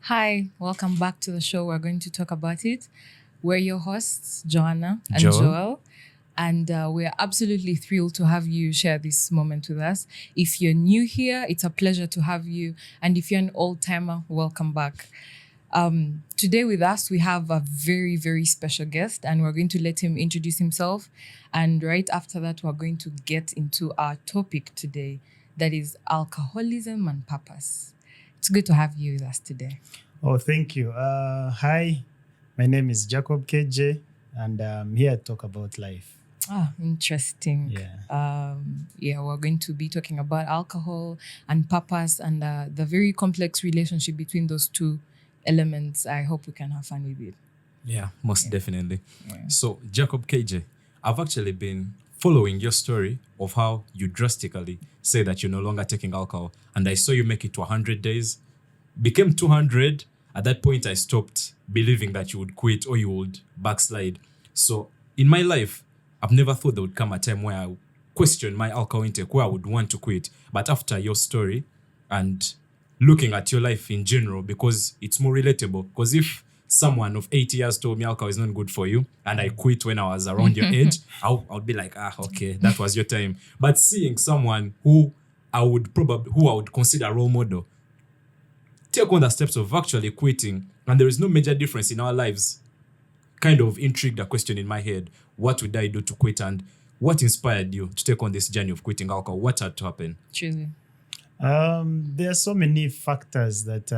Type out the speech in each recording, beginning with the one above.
Hi, welcome back to the show. We're going to talk about it. We're your hosts, Joanna and Joel. Joel. And we're absolutely thrilled to have you share this moment with us. If you're new here, it's a pleasure to have you. And if you're an old timer, welcome back. Today with us, we have a very, very special guest, and we're going to let him introduce himself. And right after that, we're going to get into our topic today, that is alcoholism and purpose. It's good to have you with us today. Oh, thank you. Hi, my name is Jacob Keje, and I'm here to talk about life. Interesting. We're going to be talking about alcohol and purpose and the very complex relationship between those two elements. I hope we can have fun with it. Yeah, most definitely. Yeah. So, Jacob Keje, I've actually been following your story of how you drastically say that you're no longer taking alcohol. And I saw you make it to 100 days, became 200. At that point, I stopped believing that you would quit or you would backslide. So in my life, I've never thought there would come a time where I question my alcohol intake, where I would want to quit. But after your story and looking at your life in general, because it's more relatable, because if someone of 80 years told me alcohol is not good for you and I quit when I was around your age, I'll be like, okay, that was your time. But seeing someone who I would consider a role model take on the steps of actually quitting, and there is no major difference in our lives, kind of intrigued a question in my head. What would I do to quit, and what inspired you to take on this journey of quitting alcohol? What had to happen? Truly. There are so many factors that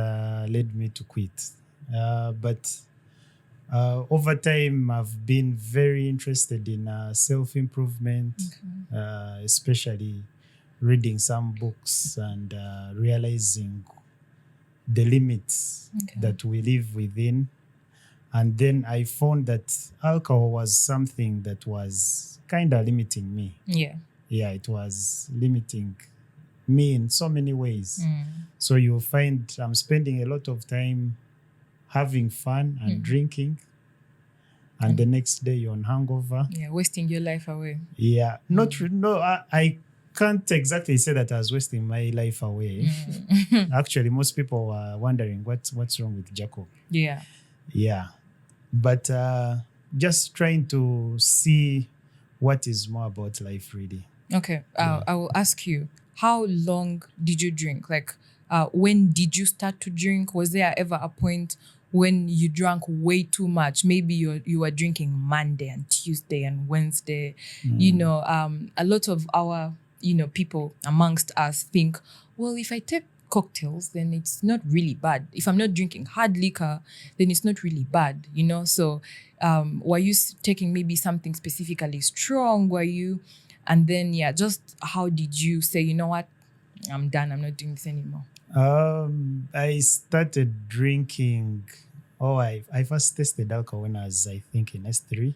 led me to quit. But over time, I've been very interested in self-improvement, especially reading some books and realizing the limits that we live within. And then I found that alcohol was something that was kind of limiting me. Yeah, it was limiting me in so many ways. So you'll find I'm spending a lot of time having fun and drinking, and the next day you're on hangover. Yeah, wasting your life away. Yeah, I can't exactly say that I was wasting my life away. Actually, most people were wondering what's wrong with Jacob. Yeah, but just trying to see what is more about life, really. Okay, I will ask you, how long did you drink? Like, when did you start to drink? Was there ever a point when you drank way too much? Maybe you were drinking Monday and Tuesday and Wednesday. A lot of our people amongst us think, well, if I take cocktails, then it's not really bad. If I'm not drinking hard liquor, then it's not really bad. So were you taking maybe something specifically strong? Were you? And then, just how did you say, you know what, I'm done, I'm not doing this anymore? I started drinking. I first tasted alcohol when I was, I think, in S3.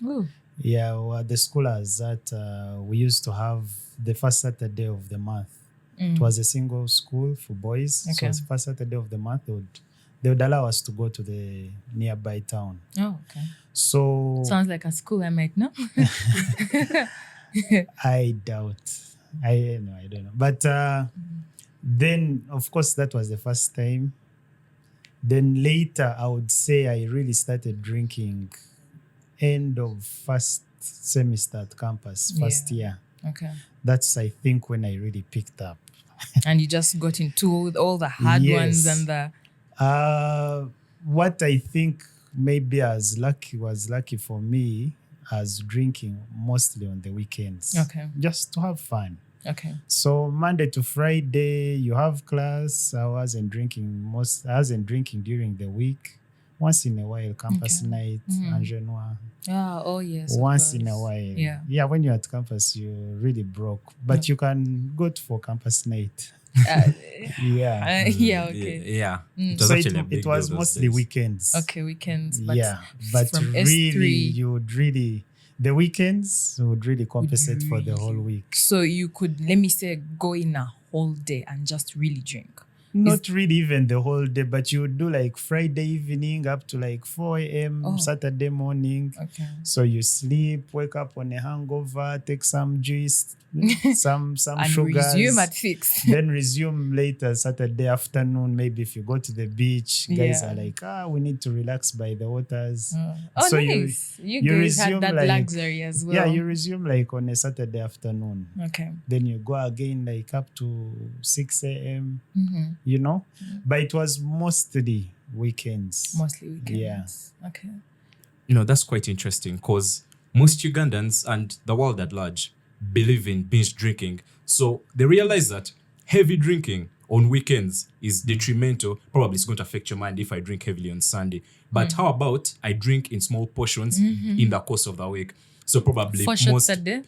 Oh. Yeah, well, the school I was at, we used to have the first Saturday of the month. It was a single school for boys. So it was the first Saturday of the month. They would allow us to go to the nearby town. Oh, okay. So sounds like a school I might know. I doubt. I don't know. But then, of course, that was the first time. Then later, I would say I really started drinking end of first semester at campus, first year. Okay. That's, I think, when I really picked up. And you just got into all the hard ones and the... what I think maybe was lucky for me as drinking mostly on the weekends. Okay. Just to have fun. Okay. So Monday to Friday, you have class. I wasn't drinking during the week. Once in a while, campus night, Angenois. Oh, yes. Once in a while. Yeah, when you're at campus, you're really broke. But you can go for campus night. Okay. Yeah. It was mostly weekends. Okay, weekends. But but from really, the weekends would really compensate for the whole week. So you could, let me say, go in a whole day and just really drink. Not really even the whole day, but you would do like Friday evening up to like 4 a.m. Oh. Saturday morning. Okay. So you sleep, wake up on a hangover, take some juice, some And sugars. resume at 6. Then resume later Saturday afternoon. Maybe if you go to the beach, guys Yeah. are like, we need to relax by the waters. Oh, So nice. You you guys had resume that like- luxury as well. Yeah, you resume like on a Saturday afternoon. Okay. Then you go again like up to 6 a.m., Mm-hmm. you know? But it was mostly weekends. Mostly weekends. Yeah. Okay. That's quite interesting because most Ugandans and the world at large believe in binge drinking. So they realize that heavy drinking on weekends is detrimental. Probably it's going to affect your mind if I drink heavily on Sunday. But how about I drink in small portions in the course of the week? So probably 4 shots a day.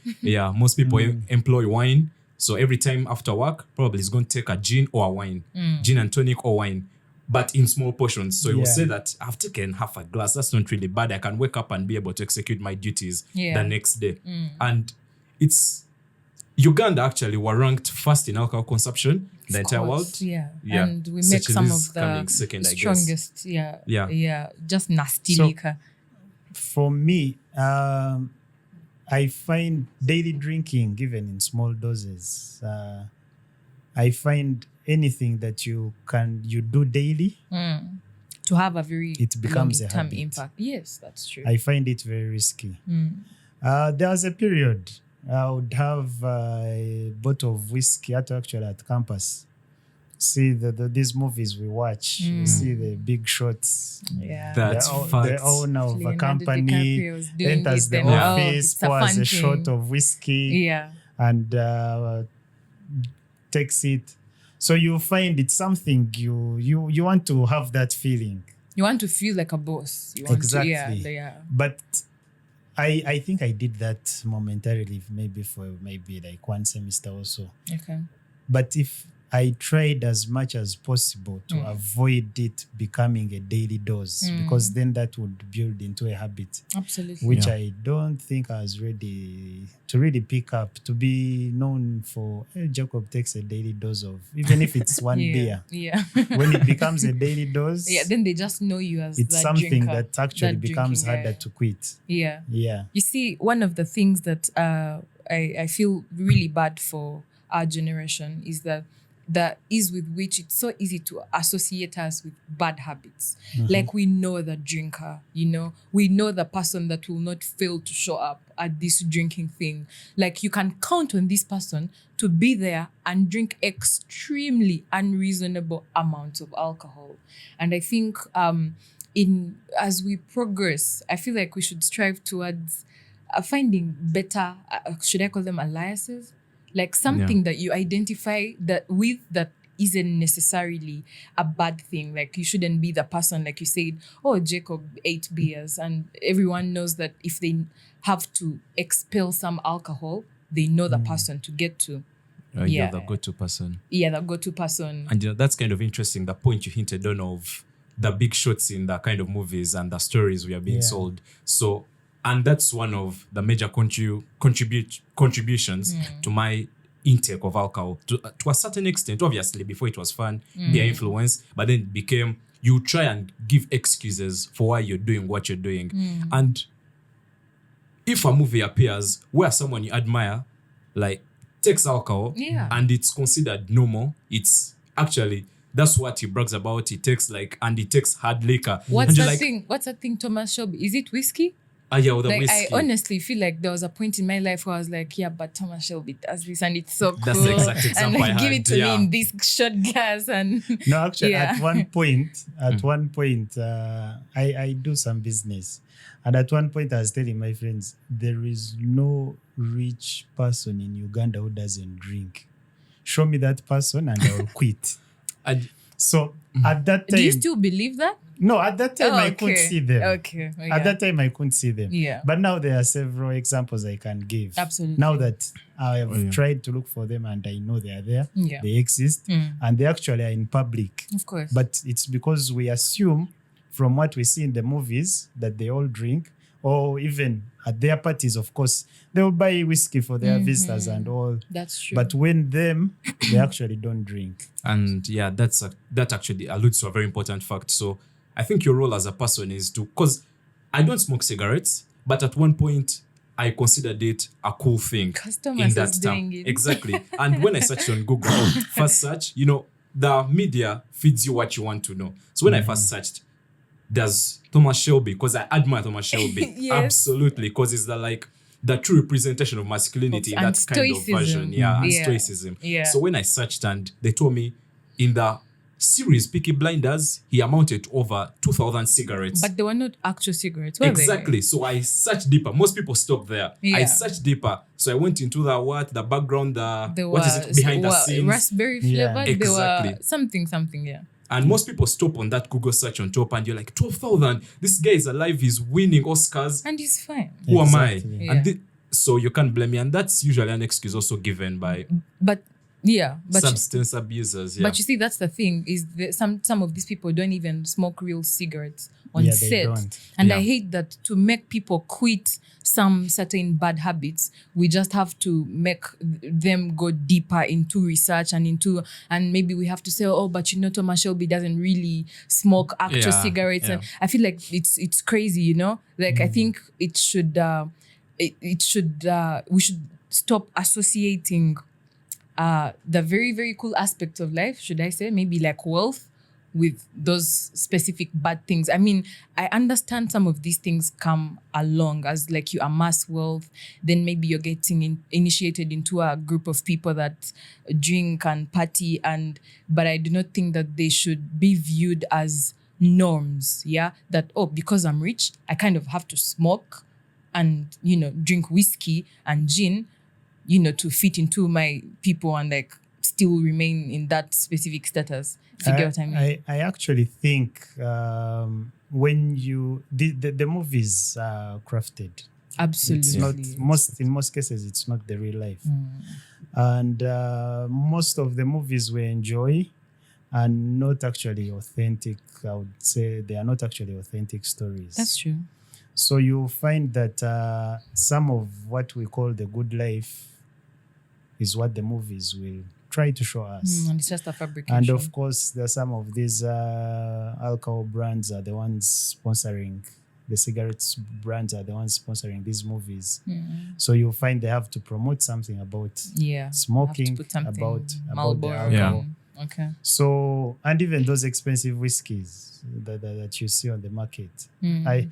most people employ wine. So every time after work, probably it's going to take a gin or a wine, gin and tonic or wine, but in small portions. So you will say that I've taken half a glass. That's not really bad. I can wake up and be able to execute my duties the next day. And Uganda actually were ranked first in alcohol consumption in the entire world. Yeah. Yeah. And we make some Seychelles of coming the second, I guess. strongest. Yeah. Just nasty So- liquor. For me, I find daily drinking, even in small doses, I find anything that you do daily, To have a very It becomes a long-term habit. impact. Yes, that's true. I find it very risky. There was a period I would have a bottle of whiskey actually at campus. See these movies we watch, you see the big shots. yeah. That's the facts. owner of a Leonardo company DiCaprio's doing enters it, the then, office, it's a pours fun a shot thing. of whiskey, Yeah. and takes it. So you find it's something you want to have that feeling. You want to feel like a boss. You want Exactly. to, yeah. But I think I did that momentarily, maybe for like one semester or so. Okay. But if I tried as much as possible to avoid it becoming a daily dose, because then that would build into a habit, Absolutely. which I don't think I was ready to really pick up, to be known for, hey, Jacob takes a daily dose of, even if it's one beer. Yeah. When it becomes a daily dose, Yeah, then they just know you as it's that something drinker, that actually that becomes drinking harder guy. to quit. Yeah. Yeah. You see, one of the things that I feel really bad for our generation is that the ease with which it's so easy to associate us with bad habits. Like we know the drinker, we know the person that will not fail to show up at this drinking thing. Like you can count on this person to be there and drink extremely unreasonable amounts of alcohol. And I think as we progress, I feel like we should strive towards finding better, should I call them alliances? Like something that you identify that isn't necessarily a bad thing. Like you shouldn't be the person, like you said, oh, Jacob 8 beers. And everyone knows that if they have to expel some alcohol, they know the person to get to. You're the go-to person. Yeah, the go-to person. And that's kind of interesting, the point you hinted on of the big shots in the kind of movies and the stories we are being sold. So, and that's one of the major contributions to my intake of alcohol. To a certain extent, obviously, before it was fun, their influence, but then it became, you try and give excuses for why you're doing what you're doing. And if a movie appears where someone you admire, like, takes alcohol, and it's considered normal, it's actually... That's what he brags about. He takes hard liquor. What's that thing, Thomas Shelby? Is it whiskey? Yeah, with the Like whiskey. I honestly feel like there was a point in my life where I was like, yeah, but Thomas Shelby does this and it's so cool. That's the exact example and I give had, it to me in this short glass and No, actually, at one point, I do some business. And at one point, I was telling my friends, there is no rich person in Uganda who doesn't drink. Show me that person and I will quit. So at that time... Do you still believe that? No, at that time, I couldn't see them. Okay. Oh, At that time, I couldn't see them. Yeah. But now there are several examples I can give. Absolutely. Now that I have tried to look for them and I know they are there, Yeah. they exist, and they actually are in public. Of course. But it's because we assume from what we see in the movies that they all drink, or even at their parties, of course, they will buy whiskey for their visitors and all. That's true. But when they actually don't drink. And yeah, that actually alludes to a very important fact. So I think your role as a person is to, because I don't smoke cigarettes, but at one point I considered it a cool thing. Customers in that is term. doing it. Exactly. And when I searched on Google, first search, the media feeds you what you want to know. So when I first searched, there's Thomas Shelby, because I admire Thomas Shelby. Yes. Absolutely, because it's the true representation of masculinity in And that kind of stoicism. version. Yeah, and Yeah. stoicism. Yeah. So when I searched, and they told me in the series Peaky Blinders, he amounted to over 2,000 cigarettes. But they were not actual cigarettes, were Exactly. So I searched deeper. Most people stop there. Yeah. I searched deeper. So I went into the background, they? what is it behind the scenes. Raspberry Yeah. flavored. They Exactly. were something, yeah. And most people stop on that Google search on top, and you're like, 12,000. This guy is alive. He's winning Oscars. And it's fine. Who am I? Exactly. Yeah. And so you can't blame me. And that's usually an excuse also given by But substance abusers. Yeah. But you see, that's the thing, is that some of these people don't even smoke real cigarettes on Yeah, they set. don't. And Yeah. I hate that to make people quit some certain bad habits, we just have to make them go deeper into research and maybe we have to say, oh, but Thomas Shelby doesn't really smoke actual Yeah, cigarettes. yeah. And I feel like it's crazy, Like I think we should stop associating the very, very cool aspects of life, should I say, maybe like wealth, with those specific bad things. I mean, I understand some of these things come along as like you amass wealth, then maybe you're getting initiated into a group of people that drink and party, but I do not think that they should be viewed as norms. Yeah, that because I'm rich, I kind of have to smoke and drink whiskey and gin, to fit into my people and like still remain in that specific status. If you get what I mean. I actually think when the movies are crafted, Absolutely. it's not in most cases it's not the real life, and most of the movies we enjoy are not actually authentic. I would say they are not actually authentic stories. That's true. So you'll find that some of what we call the good life is what the movies will try to show us. And it's just a fabrication. And of course, there are some of these alcohol brands are the ones sponsoring, the cigarettes brands are the ones sponsoring these movies. So you'll find they have to promote something about smoking, Have to put something, about the Marlboro. alcohol. Okay. So, and even those expensive whiskeys that you see on the market, I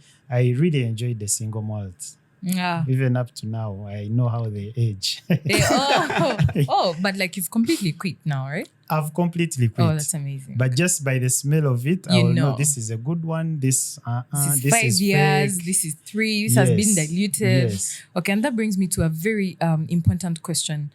really enjoyed the single malt. Yeah. Even up to now, I know how they age. But like you've completely quit now, right? I've completely quit. Oh, that's amazing. But just by the smell of it, I You will know know. this is a good one. This this is this 5 is years, fake. this is 3, this has been Yes. diluted. Yes. Okay, and that brings me to a very important question.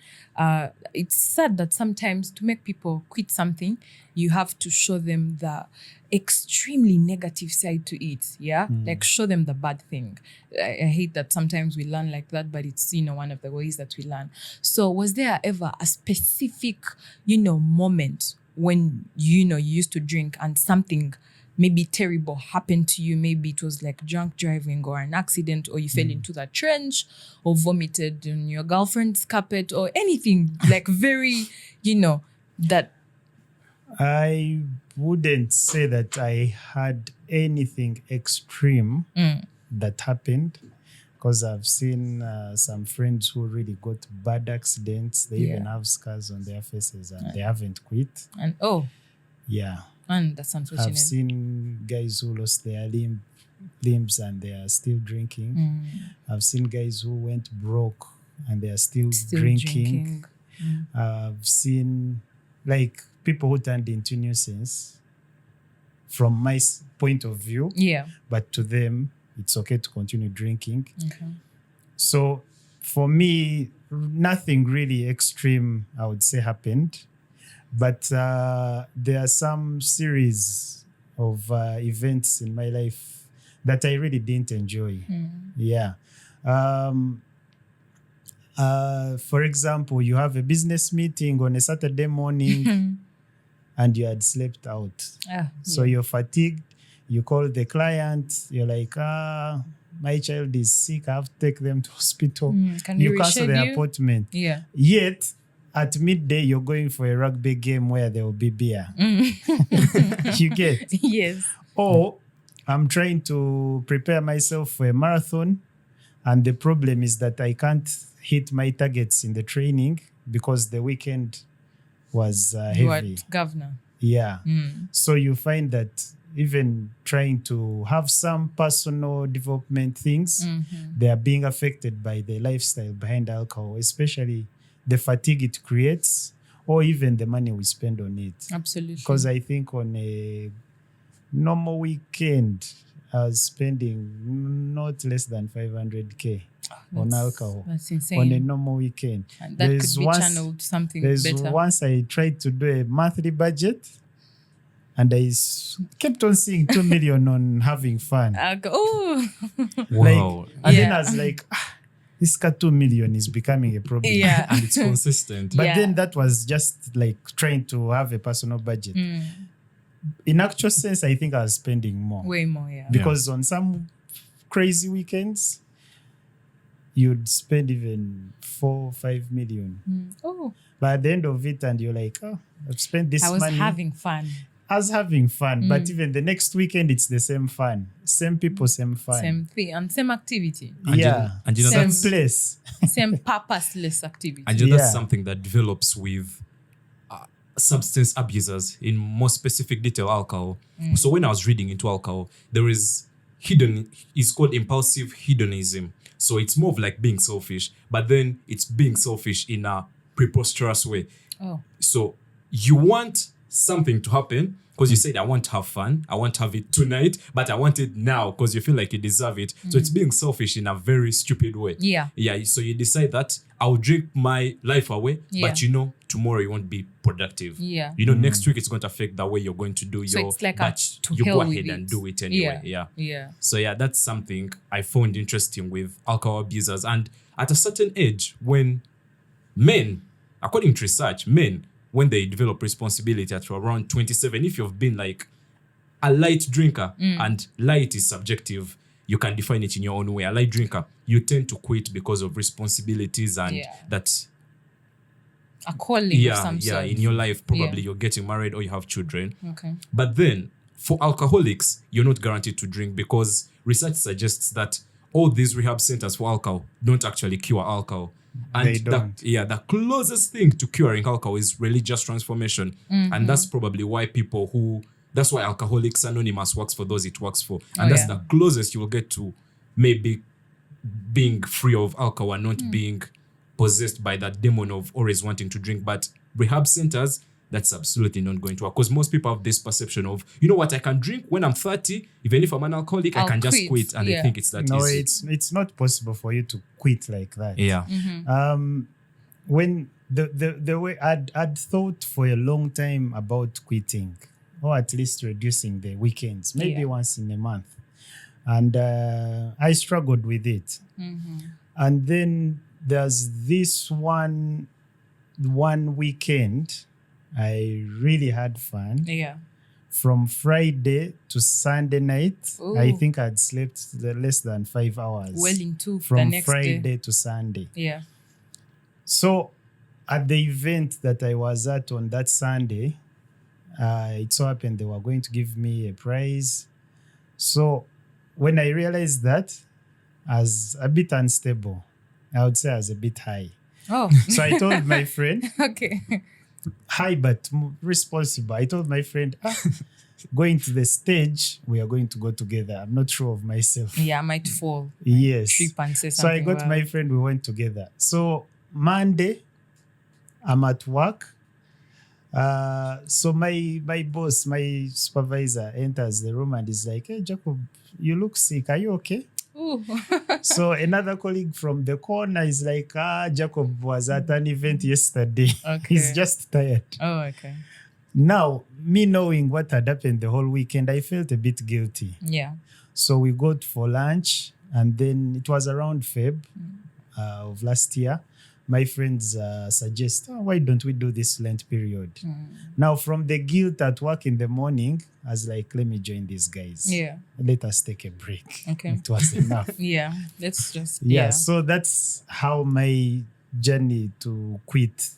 It's sad that sometimes to make people quit something, you have to show them the extremely negative side to it. Yeah, like show them the bad thing. I hate that sometimes we learn like that, but it's one of the ways that we learn. So, was there ever a specific moment when you used to drink and something maybe terrible happened to you? Maybe it was like drunk driving or an accident, or you fell into the trench or vomited on your girlfriend's carpet or anything like very, that. I wouldn't say that I had anything extreme that happened, because I've seen some friends who really got bad accidents. They even have scars on their faces and they haven't quit. And and that's unfortunate. I've seen guys who lost their limbs and they are still drinking. I've seen guys who went broke and they are still drinking. I've seen like people who turned into nuisance from my point of view. Yeah. But to them, it's okay to continue drinking. Okay. So for me, nothing really extreme, I would say, happened. But there are some series of events in my life that I really didn't enjoy. Yeah. For example, you have a business meeting on a Saturday morning and you had slept out. So you're fatigued. You call the client, you're like, my child is sick, I have to take them to hospital. Can you cancel the reschedule? appointment. Yeah. Yet, at midday, you're going for a rugby game where there will be beer. You get? Yes. Or I'm trying to prepare myself for a marathon, and the problem is that I can't hit my targets in the training because the weekend was You are heavy. governor. Yeah. So you find that even trying to have some personal development things, they are being affected by the lifestyle behind alcohol, especially the fatigue it creates, or even the money we spend on it. Absolutely. Because I think on a normal weekend, I was spending not less than 500K on alcohol. That's insane. On a normal weekend. And that could be channeled something better. Once I tried to do a monthly budget, and I kept on seeing 2 million on having fun. Oh. Wow. And then I was like, this 2 million is becoming a problem. Yeah. And it's consistent. But Yeah. then that was just like trying to have a personal budget. In actual sense, I think I was spending more. Way more, yeah. Because on some crazy weekends, you'd spend even 4 or 5 million. Oh. But at the end of it, and you're like, I've spent this I was money. having fun. I was having fun. But even the next weekend, it's the same fun. Same people, same fun. Same thing and same activity. And you know same that's place. Same purposeless activity. And you know, that's Yeah. something that develops with substance abusers, in more specific detail, alcohol. So when I was reading into alcohol, there is it's called impulsive hedonism. So it's more of like being selfish, but then it's being selfish in a preposterous way. Oh. So you want something to happen because you said, I want to have fun. I want to have it tonight, but I want it now because you feel like you deserve it. So it's being selfish in a very stupid way. Yeah. Yeah. So you decide that I'll drink my life away, but tomorrow you won't be productive. Yeah. Next week it's going to affect the way you're going to do So your, it's like but to you hell go with ahead and it. do it anyway. Yeah. Yeah. So that's something I found interesting with alcohol abusers. And at a certain age, when men, according to research, when they develop responsibility at around 27, if you've been like a light drinker, and light is subjective, you can define it in your own way. A light drinker, you tend to quit because of responsibilities and that a calling of some sort. in your life, probably you're getting married or you have children. Okay. But then for alcoholics, you're not guaranteed to drink because research suggests that all these rehab centers for alcohol don't actually cure alcohol. And They don't. the closest thing to curing alcohol is religious transformation. And that's probably why that's why Alcoholics Anonymous works for those it works for. And that's the closest you will get to maybe being free of alcohol and not being possessed by that demon of always wanting to drink. But rehab centers, that's absolutely not going to work because most people have this perception of, you know what, I can drink when I'm 30, even if I'm an alcoholic, I I'll can just quit. quit. And they think it's that No, easy. it's not possible for you to quit like that. Yeah. When the way I'd thought for a long time about quitting, or at least reducing the weekends, maybe once in a month. And I struggled with it. And then there's this one weekend, I really had fun. Yeah. From Friday to Sunday night, Ooh. I think I'd slept less than 5 hours. Well into the from next Friday day. to Sunday. Yeah. So at the event that I was at on that Sunday, it so happened they were going to give me a prize. So when I realized that, I was a bit unstable. I would say I was a bit high. Oh. So I told my friend, Okay. high but responsible. I told my friend, going to the stage, we are going to go together. I'm not sure of myself. Yeah, I might fall. Yes. Trip and say So I something. got my friend, we went together. So Monday, I'm at work. So my boss, my supervisor enters the room and is like, hey, Jacob, you look sick. Are you okay? Ooh. So another colleague from the corner is like, Jacob was at an event yesterday. Okay. He's just tired. Oh, okay. Now, me knowing what had happened the whole weekend, I felt a bit guilty. Yeah. So we got for lunch, and then it was around Feb of last year. my friends suggest, why don't we do this Lent period? Now, from the guilt at work in the morning, I was like, let me join these guys. Yeah. Let us take a break. Okay. It was enough. Yeah. Let's just. Yeah. So that's how my journey to quit,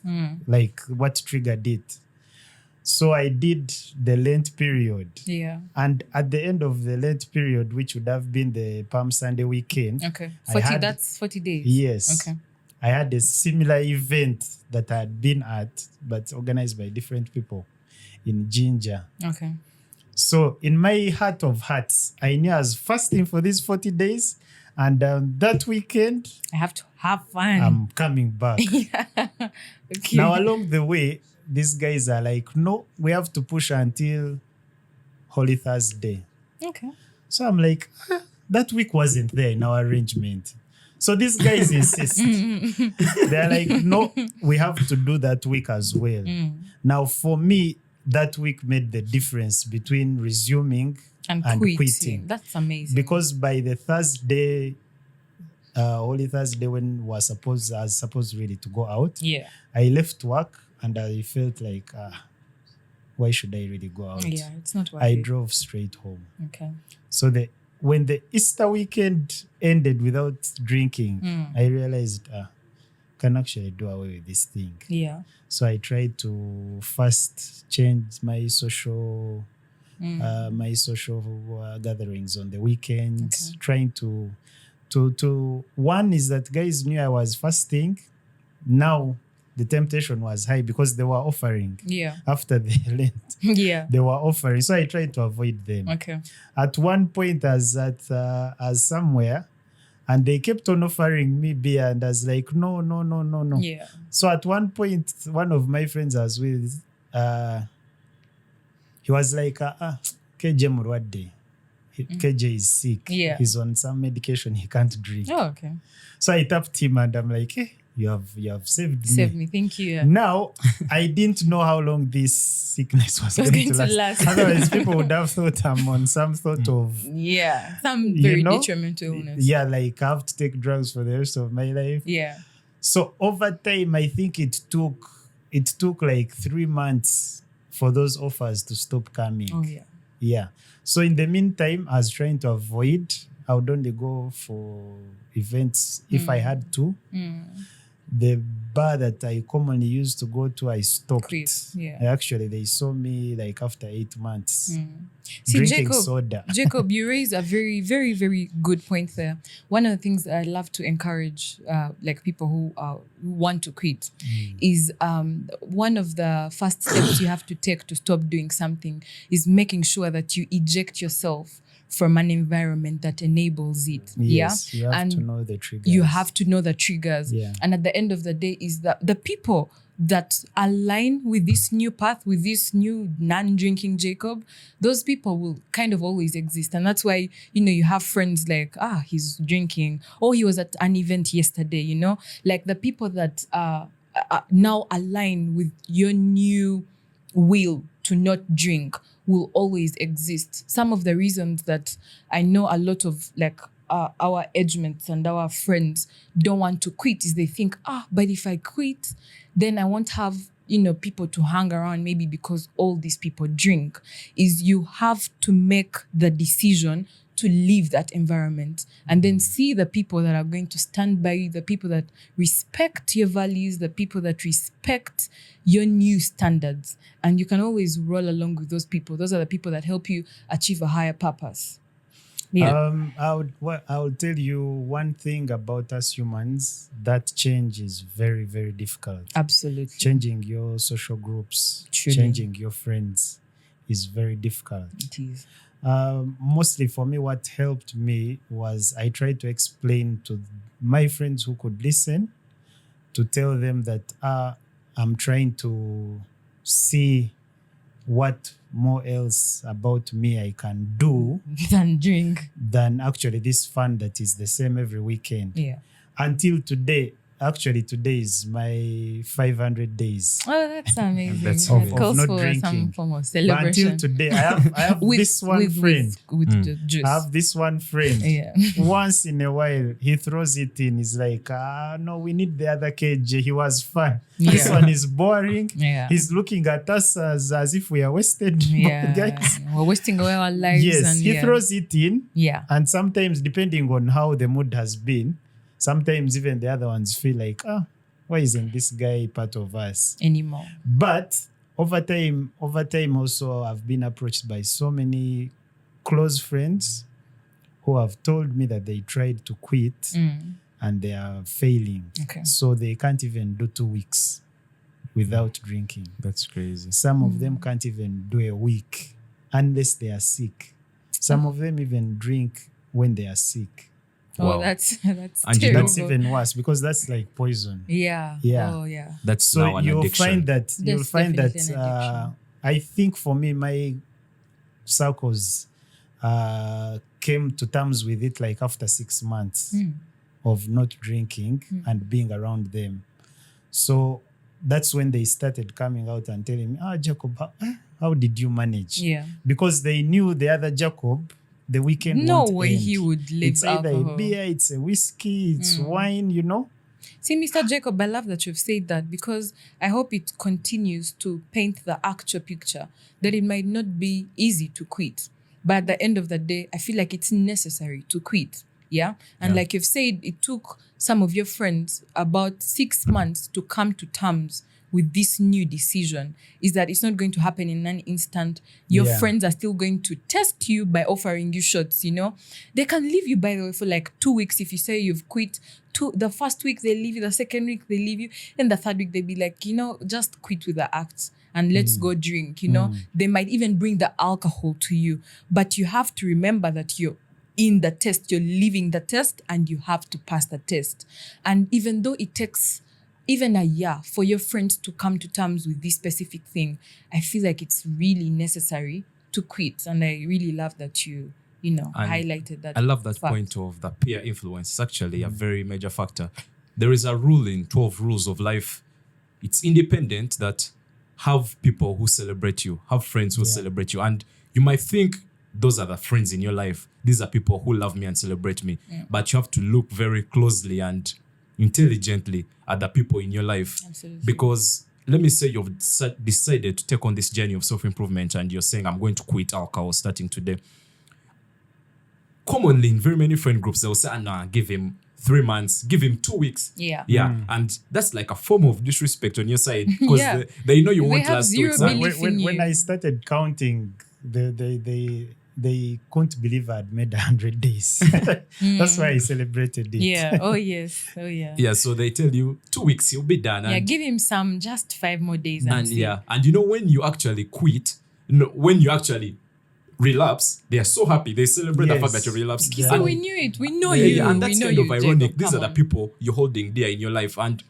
like what triggered it. So I did the Lent period. Yeah. And at the end of the Lent period, which would have been the Palm Sunday weekend. Okay. I had- that's 40 days. Yes. Okay. I had a similar event that I had been at, but organized by different people in Ginger. Okay. So in my heart of hearts, I knew I was fasting for these 40 days. And that weekend, I have to have fun. I'm coming back. Yeah. Okay. Now, along the way, these guys are like, no, we have to push until Holy Thursday. Okay. So I'm like, that week wasn't there in our arrangement. So these guys insist. They're like, no, we have to do that week as well. Now, for me, that week made the difference between resuming and quitting. quitting. That's amazing. Because by the Thursday, Holy Thursday, when I was supposed really to go out, Yeah. I left work and I felt like, why should I really go out? Yeah, it's not worth I it. drove straight home. Okay. So when the Easter weekend ended without drinking, I realized can actually do away with this thing. Yeah. So I tried to first change my social gatherings on the weekends, trying to one is that guys knew I was fasting. Now the temptation was high because they were offering Yeah. after the Lent. Yeah. They were offering, so I tried to avoid them. Okay. At one point, as somewhere, and they kept on offering me beer, and I was like, no. Yeah. So at one point, one of my friends I was with, he was like, Keje Murwadde. KJ is sick. Yeah. He's on some medication. He can't drink. Oh, okay. So I tapped him and I'm like, hey, you have saved Save me. me. Thank you. Yeah. Now, I didn't know how long this sickness was going to last. Otherwise, people would have thought I'm on some sort of, Yeah. Some very detrimental illness. yeah, like I have to take drugs for the rest of my life. Yeah. So over time, I think it took like 3 months for those offers to stop coming. Oh, yeah. Yeah. So in the meantime, I was trying to avoid. I would only go for events if I had to. The bar that I commonly used to go to, I stopped. Quit, yeah. Actually, they saw me like after 8 months See, drinking soda. Jacob, you raise a very, very, very good point there. One of the things that I love to encourage, like people who want to quit, is one of the first steps you have to take to stop doing something is making sure that you eject yourself from an environment that enables it. Yes, yeah, you have and to know the triggers. you have to know the triggers. Yeah. And at the end of the day, is that the people that align with this new path, with this new non-drinking Jacob, those people will kind of always exist. And that's why, you have friends like, he's drinking, or he was at an event yesterday, like the people that now align with your new will to not drink will always exist. Some of the reasons that I know a lot of like our edgemates and our friends don't want to quit is they think, but if I quit, then I won't have, people to hang around maybe because all these people drink. Is you have to make the decision to leave that environment and then see the people that are going to stand by you, the people that respect your values, the people that respect your new standards. And you can always roll along with those people. Those are the people that help you achieve a higher purpose. Yeah. I would tell you one thing about us humans, that change is very, very difficult. Absolutely. Changing your social groups, Truly. changing your friends is very difficult. It is. Mostly for me, what helped me was I tried to explain to my friends who could listen, to tell them that I'm trying to see what more else about me I can do Than drink. than actually this fun that is the same every weekend. Yeah. Until today, actually today is my 500 days Oh, that's amazing. That's That amazing. calls Of not for some drinking. form of But celebration. until today, I have this one friend. With the juice. I have this one friend. Yeah. Once in a while, he throws it in. He's like, no, we need the other KJ. He was fun. This Yeah. one is boring. Yeah. He's looking at us as if we are wasted. Yeah. Guys. We're wasting away our lives. Yes, and he throws it in. Yeah. And sometimes, depending on how the mood has been, sometimes even the other ones feel like, why isn't this guy part of us? Anymore. But over time also, I've been approached by so many close friends who have told me that they tried to quit and they are failing. Okay. So they can't even do 2 weeks without drinking. That's crazy. Some of them can't even do a week unless they are sick. Some of them even drink when they are sick. Oh, Wow. that's And you terrible. That's even worse because that's like poison. Yeah. Yeah. Oh, yeah. That's So now an you'll addiction. find that That's definitely an addiction. I think for me, my circles came to terms with it like after 6 months of not drinking and being around them. So that's when they started coming out and telling me, Jacob, how did you manage? Yeah. Because they knew the other Jacob, the weekend No won't way end. he would live It's either alcohol. a beer, it's a whiskey, it's wine, See, Mr. Jacob, I love that you've said that because I hope it continues to paint the actual picture that it might not be easy to quit. But at the end of the day, I feel like it's necessary to quit. Yeah. And like you've said, it took some of your friends about 6 months to come to terms with this new decision. Is that it's not going to happen in an instant. Your Yeah. friends are still going to test you by offering you shots, They can leave you, by the way, for like 2 weeks if you say you've quit. The first week they leave you, the second week they leave you, and the third week they be like, just quit with the act and let's go drink, They might even bring the alcohol to you. But you have to remember that you're in the test, you're living the test, and you have to pass the test. And even though it takes even a year for your friends to come to terms with this specific thing, I feel like it's really necessary to quit. And I really love that you highlighted that. I love that fact. point of the peer influence. It's actually a very major factor. There is a rule in 12 Rules of Life. It's independent that have people who celebrate you, have friends who celebrate you. And you might think those are the friends in your life. These are people who love me and celebrate me. But you have to look very closely and intelligently at the people in your life. Absolutely. Because let me say you've decided to take on this journey of self-improvement and you're saying, I'm going to quit alcohol starting today. Commonly in very many friend groups, they'll say, nah, give him 3 months, give him 2 weeks. Yeah. Yeah. And that's like a form of disrespect on your side because they know you They won't have last 2 zero weeks. belief in when you. I started counting, they couldn't believe I'd made 100 days. That's why I celebrated it. Yeah. Oh, yes. Oh, yeah. Yeah, so they tell you 2 weeks, you'll be done. Yeah, And, give him just 5 more days. and see. and when you actually quit, when you actually relapse, they are so happy. They celebrate the Yes. fact that you relapsed. Yeah. So And- we knew it. We know Yeah, you. yeah, and that's we know kind of you, ironic. Jacob. These Come are the on. people you're holding dear in your life. And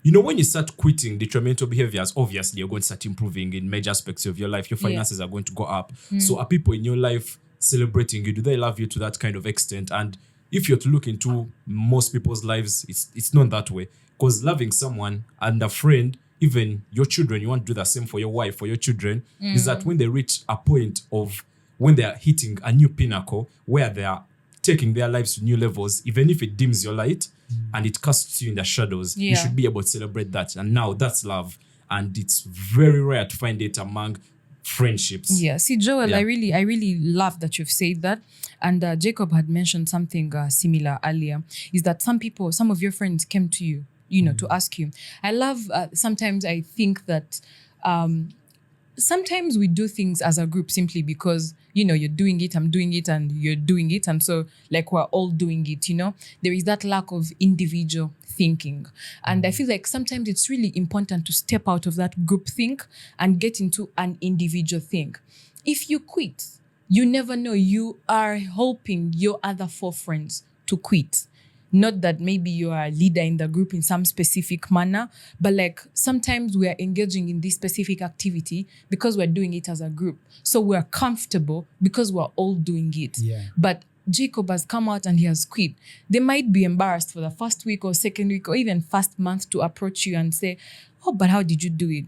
when you start quitting detrimental behaviors, obviously you're going to start improving in major aspects of your life. Your finances are going to go up. So are people in your life celebrating you? Do they love you to that kind of extent? And if you're to look into most people's lives, it's not that way. Because loving someone and a friend, even your children, you want to do the same for your wife, for your children, is that when they reach a point of when they are hitting a new pinnacle where they are taking their lives to new levels, even if it dims your light and it casts you in the shadows, you Yeah. should be able to celebrate that. And now that's love. And it's very rare to find it among friendships. Yeah. See, Joel, Yeah. I really love that you've said that. And Jacob had mentioned something similar earlier, is that some of your friends came to you, to ask you. I love, sometimes I think that sometimes we do things as a group simply because, you're doing it, I'm doing it, and you're doing it. And so like we're all doing it, there is that lack of individual thinking. And I feel like sometimes it's really important to step out of that group think and get into an individual thing. If you quit, you never know, you are helping your other 4 friends to quit. Not that maybe you are a leader in the group in some specific manner, but like sometimes we are engaging in this specific activity because we're doing it as a group. So we're comfortable because we're all doing it. Yeah. But Jacob has come out and he has quit, they might be embarrassed for the first week or second week or even first month to approach you and say, oh, but how did you do it?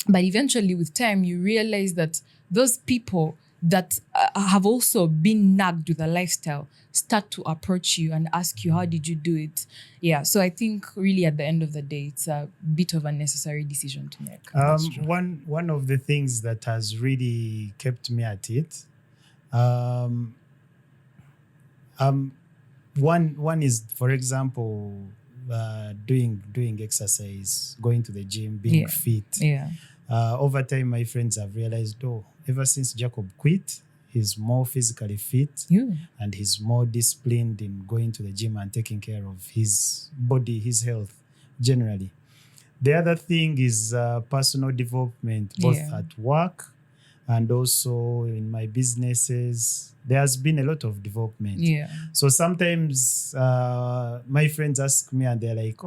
But eventually with time, you realize that those people that have also been nagged with a lifestyle start to approach you and ask you, how did you do it? Yeah. So I think really at the end of the day, it's a bit of a necessary decision to make. One of the things that has really kept me at it, one is, for example, doing exercise, going to the gym, being fit. Yeah. Over time, my friends have realized, ever since Jacob quit, he's more physically fit and he's more disciplined in going to the gym and taking care of his body, his health generally. The other thing is personal development, both at work and also in my businesses. There has been a lot of development. Yeah. So sometimes my friends ask me and they're like,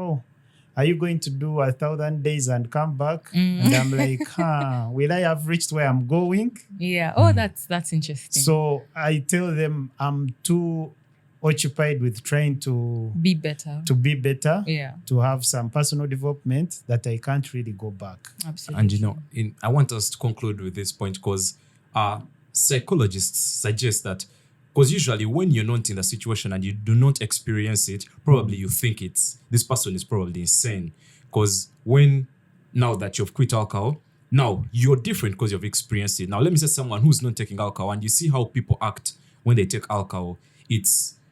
are you going to do 1,000 days and come back? And I'm like, will I have reached where I'm going? Yeah. Oh, that's interesting. So I tell them I'm too occupied with trying to be better. To have some personal development that I can't really go back. Absolutely. And I want us to conclude with this point because psychologists suggest that, because usually when you're not in the situation and you do not experience it, probably you think this person is probably insane. Because now that you've quit alcohol, now you're different because you've experienced it. Now let me say someone who's not taking alcohol and you see how people act when they take alcohol.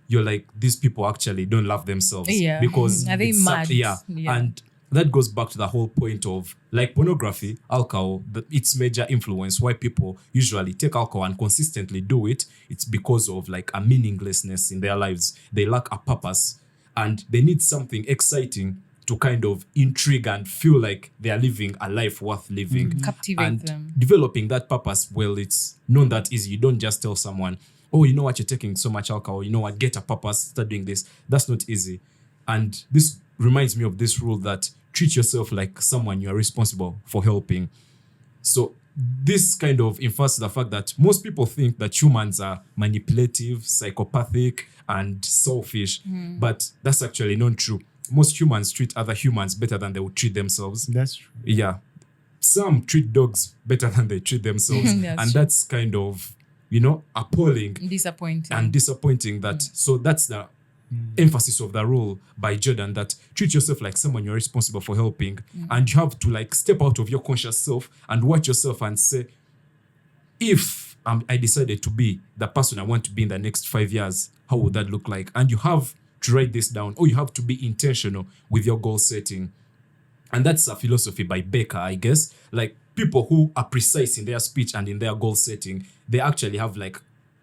You're like, these people actually don't love themselves. Yeah. Because are they mad? Yeah. And that goes back to the whole point of, like, pornography, alcohol, its major influence, why people usually take alcohol and consistently do it. It's because of like a meaninglessness in their lives. They lack a purpose and they need something exciting to kind of intrigue and feel like they are living a life worth living. Captivate them. Developing that purpose, well, it's not that easy. You don't just tell someone, oh, you know what, you're taking so much alcohol, you know what, get a purpose, start doing this. That's not easy. And this reminds me of this rule that treat yourself like someone you are responsible for helping. So this kind of infers the fact that most people think that humans are manipulative, psychopathic, and selfish. But that's actually not true. Most humans treat other humans better than they would treat themselves. That's true. Yeah. Some treat dogs better than they treat themselves. That's kind of, appalling. Disappointing. So that's the emphasis of the rule by Jordan, that treat yourself like someone you're responsible for helping. And you have to like step out of your conscious self and watch yourself and say, if I decided to be the person I want to be in the next 5 years, how would that look like? And you have to write this down, or you have to be intentional with your goal setting. And that's a philosophy by Baker, I guess. Like, people who are precise in their speech and in their goal setting, they actually have like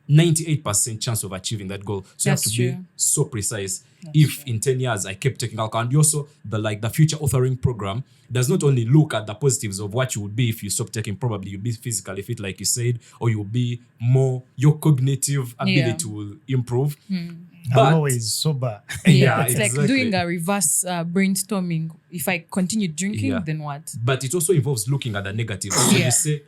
98% chance of achieving that goal. So That's you have to true. be so precise. That's true. In 10 years I kept taking alcohol, and also the future authoring program does not only look at the positives of what you would be if you stop taking. Probably you'll be physically fit, like you said, or you'll be your cognitive ability will improve. But I'm always sober. Yeah, it's exactly. like doing a reverse brainstorming. If I continue drinking, then what? But it also involves looking at the negatives. So you say,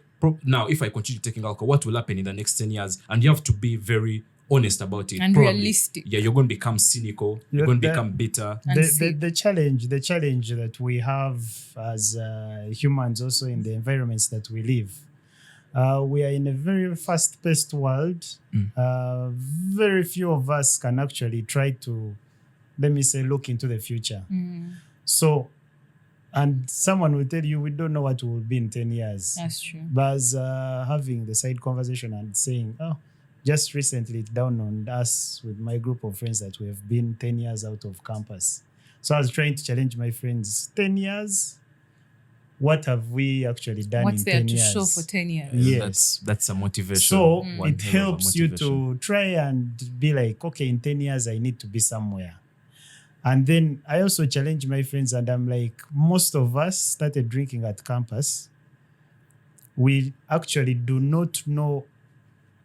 now, if I continue taking alcohol, what will happen in the next 10 years? And you have to be very honest about it. And realistic. Yeah, you're going to become cynical. You're going to become bitter. The challenge that we have as humans also in the environments that we live, we are in a very fast-paced world. Very few of us can actually try to, look into the future. So, and someone will tell you, we don't know what will be in 10 years. That's true. But as having the side conversation and saying, just recently it dawned on us with my group of friends that we have been 10 years out of campus. So I was trying to challenge my friends, 10 years? What have we actually done What's in there 10 to years? show for 10 years? Yes. That's a motivation. So One it hell of a helps you motivation. to try and be like, okay, in 10 years, I need to be somewhere. And then I also challenge my friends, and I'm like, most of us started drinking at campus. We actually do not know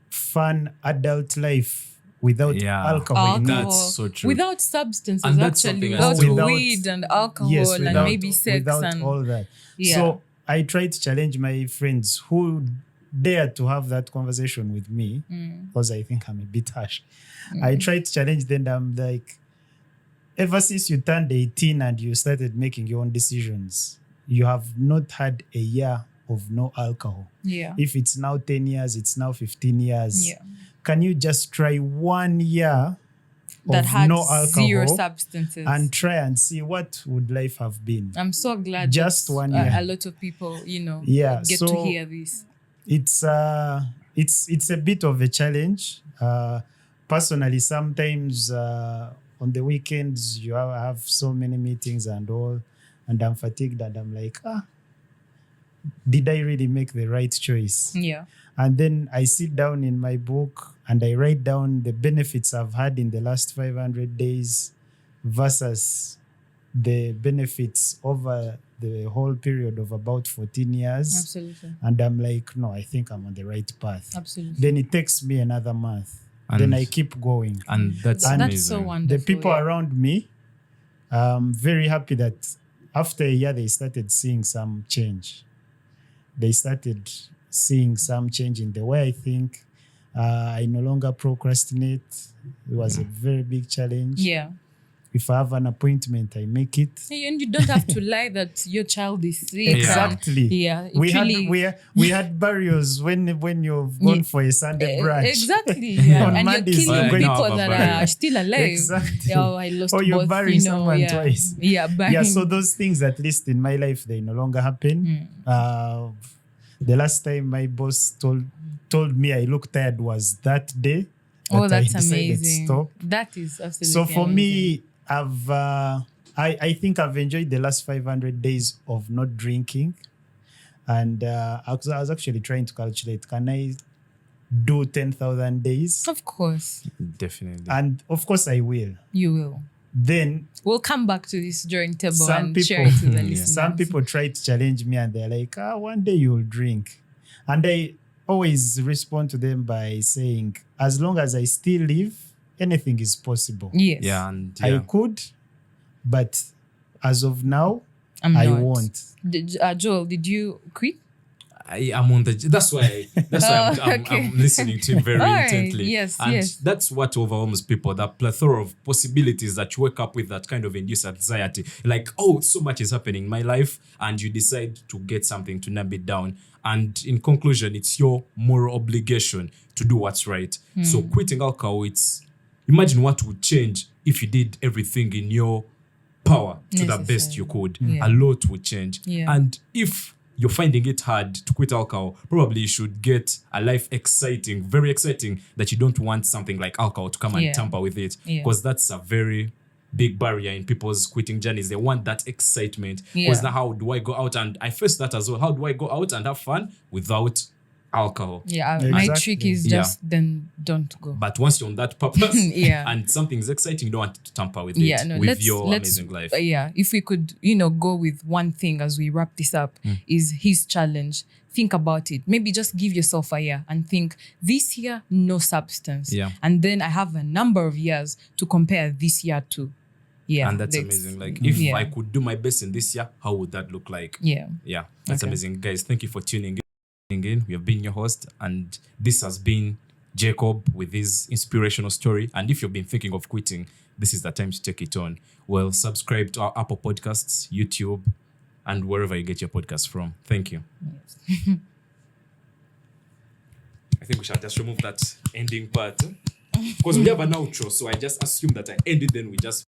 fun adult life without alcohol in it. That's so true. Without substances, And that's actually. something I Without still- weed and alcohol and maybe sex. Without and all that. Yeah. So I try to challenge my friends who dare to have that conversation with me because I think I'm a bit harsh. I tried to challenge them. I'm like, ever since you turned 18 and you started making your own decisions, you have not had a year of no alcohol. Yeah. If it's now 10 years, it's now 15 years. Yeah. Can you just try 1 year That of had no alcohol zero substances. and try and see what would life have been? I'm so glad Just that 1 year. a lot of people, Yeah, get to so hear this. it's a bit of a challenge. Personally, sometimes on the weekends you have so many meetings and all, and I'm fatigued and I'm like, did I really make the right choice? Yeah. And then I sit down in my book and I write down the benefits I've had in the last 500 days versus the benefits over the whole period of about 14 years. Absolutely. And I'm like, no, I think I'm on the right path. Absolutely. Then it takes me another month. And- then I keep going. And that's That's amazing. so wonderful. The people yeah. around me, I'm very happy that after a year, they started seeing some change. They started seeing some change in the way I think. I no longer procrastinate. It was a very big challenge. Yeah. If I have an appointment, I make it. And you don't have to lie that your child is sick. Exactly. Yeah. We Actually, we had barriers when you've gone Yeah. for a Sunday brunch. Exactly. Yeah. On and Mondays, you're you're killing going to people have a that barrier. are still alive. Exactly. Oh, I lost Or you both, bury someone yeah. twice. Yeah, Yeah, so those things, at least in my life, they no longer happen. The last time my boss told me I looked tired was that day. Oh, that I that's decided to amazing. stop. That is absolutely So for amazing. me, I think I've enjoyed the last 500 days of not drinking. And I was actually trying to calculate, can I do 10,000 days? Of course, Definitely. And of course I will. you will. Then We'll come back to this drawing table some and people, share it to the listeners. some people try to challenge me and they're like, one day you'll drink. And I always respond to them by saying, as long as I still live, anything is possible. Yes. yeah, and I yeah. could, but as of now, I'm I not. won't. Joel, did you quit? I'm on the. That's why I'm Okay. listening to him very All right, intently. yes, and yes. that's what overwhelms people. That plethora of possibilities that you wake up with that kind of induce anxiety. Like, oh, so much is happening in my life, and you decide to get something to nab it down. And in conclusion, it's your moral obligation to do what's right. So quitting alcohol, imagine what would change if you did everything in your power to the best you could. Yeah. A lot would change. Yeah. And if you're finding it hard to quit alcohol, probably you should get a life exciting, very exciting, that you don't want something like alcohol to come and Yeah. tamper with it. Yeah. Because that's a very big barrier in people's quitting journeys. They want that excitement. Because Yeah. now how do I go out? And I face that as well. How do I go out and have fun without alcohol? Yeah, my Exactly. trick is Yeah. just then don't go. But once you're on that purpose Yeah. and something's exciting, you don't want to tamper with Yeah, it, no, with your amazing life. Yeah, if we could, go with one thing as we wrap this up, is his challenge. Think about it. Maybe just give yourself a year and think, this year, no substance. Yeah. And then I have a number of years to compare this year to. Yeah. And that's amazing. Like, if Yeah. I could do my best in this year, how would that look like? Yeah. Yeah, that's Okay. amazing. Guys, thank you for tuning in. We have been your host, and this has been Jacob with his inspirational story. And if you've been thinking of quitting, this is the time to take it on. Well, subscribe to our Apple Podcasts, YouTube, and wherever you get your podcasts from. Thank you. I think we shall just remove that ending part because we have an outro, so I just assume that I ended, then we just